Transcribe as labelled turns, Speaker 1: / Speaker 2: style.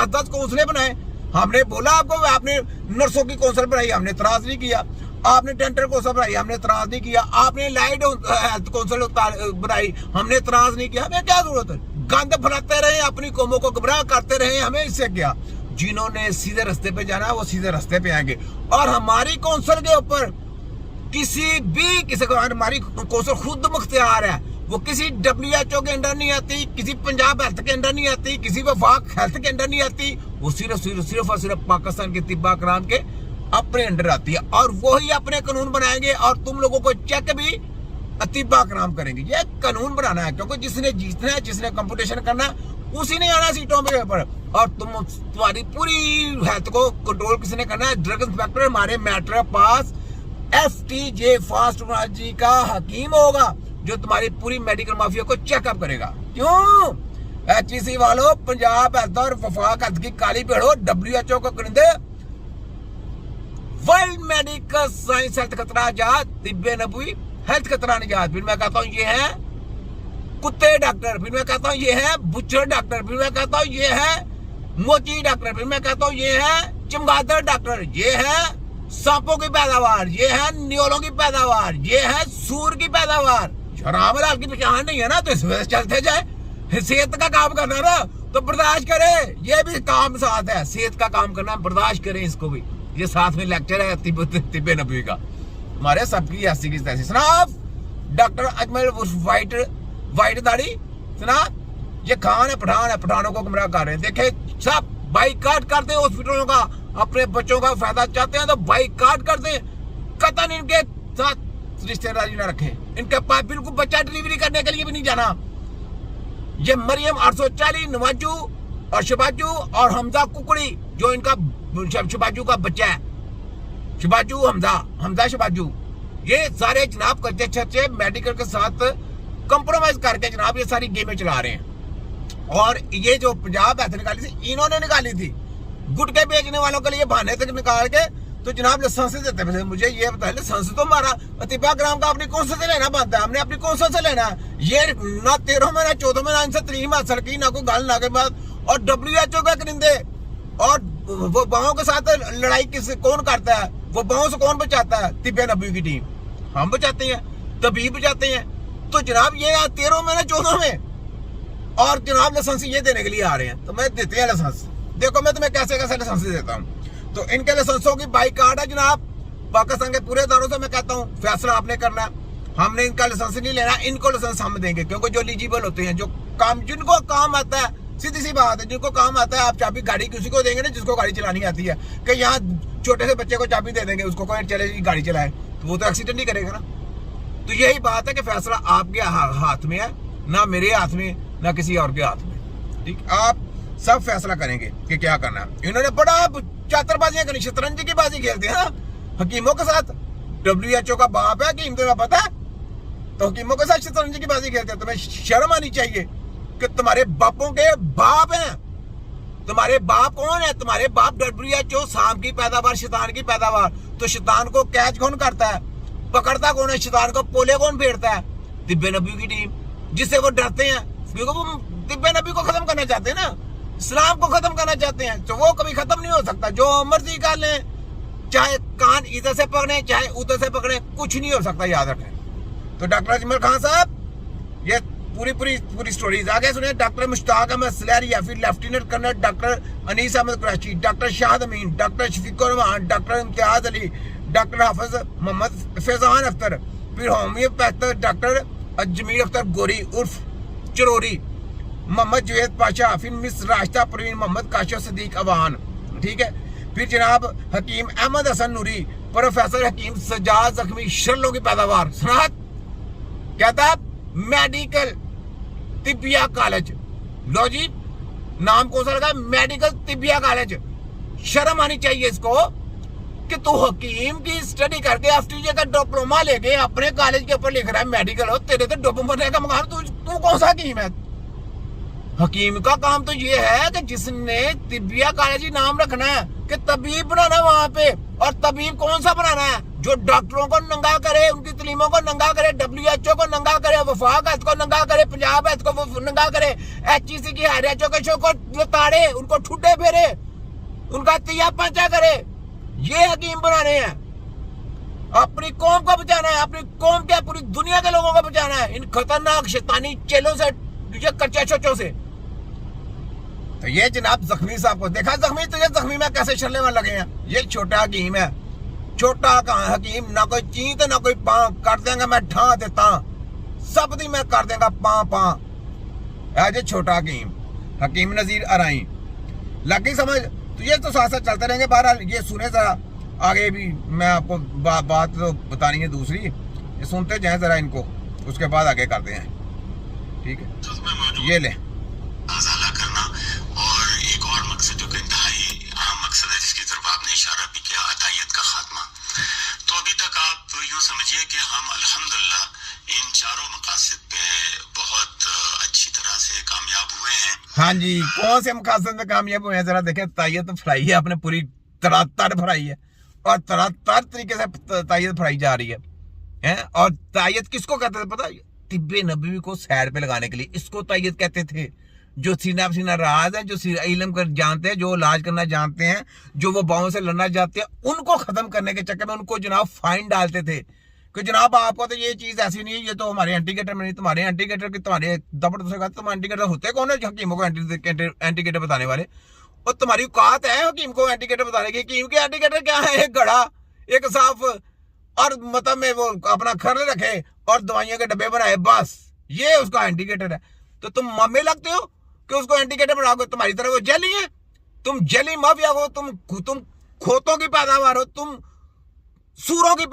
Speaker 1: 10 कौंसलें बनाए। हमने बोला आपको, आपने नर्सों की कौंसल बनाई, हमने इतराज नहीं किया। आपने डेंटल कौंसल बनाई, हमने इतराज नहीं किया। आपने लाइट हेल्थ कौंसल बनाई, हमने इतराज नहीं किया। हमें क्या जरूरत है? गंद फैलाते रहे, अपनी कौमों को गुमराह करते रहे, हमें इससे क्या? जिन्होंने सीधे रास्ते पे जाना है वो सीधे रास्ते पे आएंगे। और हमारी कौंसल के ऊपर किसी को, हमारी कौंसल खुद मुख्तियार है, वो किसी WHO के अंडर नहीं आती, किसी पंजाब हेल्थ के अंडर नहीं आती, किसी वफाक हेल्थ के अंडर नहीं आती। वो सिर्फ और सिर्फ पाकिस्तान के तिब्बा कराम के अपने अंडर आती है। और वही अपने कानून बनाएंगे और तुम लोगों को चेक भी तिब्बा कराम करेंगे। ये कानून बनाना है, क्योंकि जिसने जीतना है, जिसने कंपटीशन करना है, उसी ने आना सीटों के ऊपर। और तुम्हारी पूरी हेल्थ को कंट्रोल किसने करना है? ड्रग इंस्पेक्टर हमारे मैटर पास FTJ फास्ट टेक्नोलॉजी का हकीम होगा, जो तुम्हारी पूरी मेडिकल माफिया को चेकअप करेगा। क्यों? HEC वालों, पंजाब हेल्थ और वफाक हेल्थ की काली पेड़ो, WHO को करेंगे वर्ल्ड मेडिकल साइंस हेल्थ खतरा आजाद, तिब्बे नबवी हेल्थ खतरा निजात। फिर मैं कहता हूं ये है कुत्ते डॉक्टर, फिर मैं कहता हूं ये है बुच्चर डॉक्टर, फिर मैं कहता हूं ये है मोची डॉक्टर, फिर मैं कहता हूं ये है चमगादड़ डॉक्टर, ये है सांपों की पैदावार, ये है न्योलों की पैदावार, ये है सूर की पैदावार। शराब लाल की पहचान नहीं है ना, तो इस वजह से चलते जाए। सेहत का काम करना ना तो बर्दाश्त करे, ये भी काम साथ है। सेहत का काम करना, बर्दाश्त करें इसको भी। ये साथ में लेक्चर है तिब्बे नबी का, हमारे सबकी ऐसी की तैसी। सुनाब डॉक्टर अजमल वाइट दाढ़ी, सुना ये खान है, पठानों को गुमराह कर रहे हैं। देखे सब बाइकाट करते हैं हॉस्पिटलों का, अपने बच्चों का फायदा चाहते हैं तो बाइकाट करते हैं। कतन इनके साथ रिश्तेदारी ना रखें, इनके पास बिल्कुल बच्चा डिलीवरी करने के लिए भी नहीं जाना। ये मरियम 840 नवाजू और शबाजू और हमजा कुकड़ी, जो इनका शबाजू का बच्चा है, शबाजू हमजा शबाजू, ये सारे जनाब करते चर्चे मेडिकल के साथ कंप्रोमाइज करके जनाब ये सारी गेमें चला रहे हैं। और ये जो पंजाब हेल्थ निकाली थी, इन्होंने निकाली थी गुटके बेचने वालों के लिए बहाने तक निकाल के, तो जनाब लाइसेंस देते थे। मुझे ये बताया लाइसेंस तो हमारा तिब्बा ग्राम का अपनी कौंसल से लेना बनता है, हमने अपनी कौंसल से लेना है। ये ना 13 में ना 14 में ना इनसे तलीम हासिल की, ना कोई गल ना के बाद। और WHO का करिंदे, और वो बाहों के साथ लड़ाई कौन करता है? वो बाहों से कौन बचाता है? तिब्बे नबी की टीम, हम बचाते हैं, तबीब बचाते हैं। तो जनाब ये 13 में ना 14 में, और जनाब लाइसेंस ये देने के लिए आ रहे हैं। तो मैं देते हैं लाइसेंस, देखो मैं तुम्हें कैसे कैसे लाइसेंस देता हूँ। तो इनके लाइसेंसों की बाइकाट है जनाब पाकिस्तान के पूरे इदारों से। मैं कहता हूँ फैसला आपने करना, हमने इनका लाइसेंस नहीं लेना, इनको लाइसेंस हम देंगे। क्योंकि जो एलिजिबल होते हैं, जो काम जिनको काम आता है, सीधी सी बात है, जिनको काम आता है, आप चाबी गाड़ी किसी को देंगे ना जिसको गाड़ी चलानी आती है। कि यहाँ छोटे से बच्चे को चाबी दे देंगे, उसको कोई चले गाड़ी चलाए, तो वो तो एक्सीडेंट ही करेगा ना। तो यही बात है कि फैसला आपके हाथ में है, ना मेरे हाथ में, ना किसी और के हाथ में। ठीक, आप सब फैसला करेंगे कि क्या करना है। इन्होंने बड़ा चातरबाजियां करी, शतरंज की बाजी खेलते हैं हकीमों के साथ। WHO का बाप है हकीम, तुम्हें पता है? तो हकीमों के साथ शतरंज की बाजी खेलते हैं। तुम्हें शर्म आनी चाहिए कि तुम्हारे बापों के बाप हैं। तुम्हारे बाप कौन है? तुम्हारे बाप WHO, सांप की पैदावार, शैतान की पैदावार। तो शैतान को कैच कौन करता है, पकड़ता कौन है? शैतान को पोले कौन फेरता है? तिब्बे नबी की टीम, जिससे वो डरते हैं, क्योंकि वो तिब्बे नबी को खत्म करना चाहते हैं ना, इस्लाम को खत्म करना चाहते हैं। तो वो कभी खत्म नहीं हो सकता, जो मर्जी कर लें, चाहे कान इधर से पकड़े चाहे उधर से पकड़े, कुछ नहीं हो सकता, याद रखें। तो डॉक्टर अजमल खान साहब, ये पूरी स्टोरीज आगे सुने। डॉक्टर मुश्ताक अहमद सलैरिया, फिर lieutenant colonel doctor Anees Ahmed Qureshi, doctor Shahid Amin, doctor Shafiqur Rahman, doctor Imtiaz Ali, doctor Hafiz Mohammad Faizan Akhtar, फिर होम्योपैथ डॉक्टर जमीर अख्तर गोरी उर्फ चरोरी, मोहम्मद जुवेद पाशा, फिर मिस राशिदा परवीन मोहम्मद काशिफ सदीक अवान। ठीक है, फिर जनाब हकीम अहमद हसन नूरी, प्रोफेसर हकीम सजाद जख्मी, शर्लों की पैदावार। सनात कहता मेडिकल तिब्बिया कॉलेज, लो जी नाम कौन सा लगा? Medical Tibbia college. शर्म आनी चाहिए इसको कि तू हकीम की स्टडी करके FTJ का डिप्लोमा लेके अपने कॉलेज के ऊपर लिख रहा है मेडिकल हो, तेरे तो डुब मरने का मकान। तू कौन सा हकीम है? हकीम का काम तो ये है कि जिसने तिब्बिया कॉलेज ही नाम रखना है कि तबीब बनाना वहां पे। और तबीब कौन सा बनाना है? जो डॉक्टरों को नंगा करे, उनकी तलीमों को नंगा करे, WHO को नंगा करे, वफाक हेल्थ को नंगा करे, पंजाब हेल्थ को नंगा करे, HEC की WHO के शो को लताड़े, उनको ठुड्डे फेरे, उनका तिया पंचा करे। ये हकीम बनाने हैं। अपनी कौम को बचाना है, अपनी कौम क्या पूरी दुनिया के लोगों को बचाना है इन खतरनाक शैतानी चेलों से, कच्चे चोचों से। तो ये जनाब जख्मी साहब को देखा, जख्मी तुझे जख्मी में कैसे छल्ले में लगे हैं। ये छोटा हकीम है, छोटा कहाँ हकीम, ना कोई चीत ना कोई पां, कर देंगे मैं ठा देता सब दी मैं कर देंगे पां। ये छोटा हकीम, हकीम नजीर अराई लगी समझ। तो ये तो साथ साथ चलते रहेंगे। बहरहाल ये सुने जरा, आगे भी मैं आपको बात तो बतानी है दूसरी, ये सुनते जाए जरा इनको, उसके बाद आगे करते हैं, ठीक है। ये ले
Speaker 2: करना और एक और मकसद जो कि इंतहाई अहम मकसद है, जिसकी तरफ आपने इशारा भी किया, अतायत का खात्मा। तो अभी तक आप यूँ समझिए कि हम अल्हम्दुलिल्लाह इन चारों मकासद पे बहुत अच्छी तरह से कामयाब हुए हैं।
Speaker 1: हाँ जी, कौन से मकासद में कामयाब हुए हैं जरा देखें। तायत फराई है आपने, पूरी तरातर फराई है और तरातर तरीके से तायत फराई जा रही है। और तायत किसको कहते थे पता है? तिब्बे नबवी को साइड पे लगाने के लिए इसको तायत कहते थे। जो सीना सीना राज है, जो इल्म कर जानते हैं, जो इलाज करना जानते हैं, जो वो बाहों से लड़ना चाहते हैं, उनको खत्म करने के चक्कर में उनको जनाब फाइन डालते थे कि जनाब आपको तो ये चीज ऐसी नहीं है, ये तो हमारे एंटीगेटर में नहीं, तुम्हारे एंटीगेटर की तुम्हारे दबड़ दूसरे का तुम एंटीगेटर होते कौन है हकीमों को एंटीगेटर बताने वाले? और तुम्हारी औकात है हकीम को एंटीगेटर बताने की? हकीम के एंटीगेटर क्या है? एक घड़ा, एक साफ और मतलब में वो अपना खरल रखे और दवाइयों के डब्बे बनाए, बस ये उसका एंटीगेटर है। तो तुम मम्मी लगते हो कि उसको एंटीगेटर बनाओगे? तुम्हारी तरह वो जेली है, तुम जेली माफिया हो, तुम खोतों की पैदावार हो, तुम सूरों की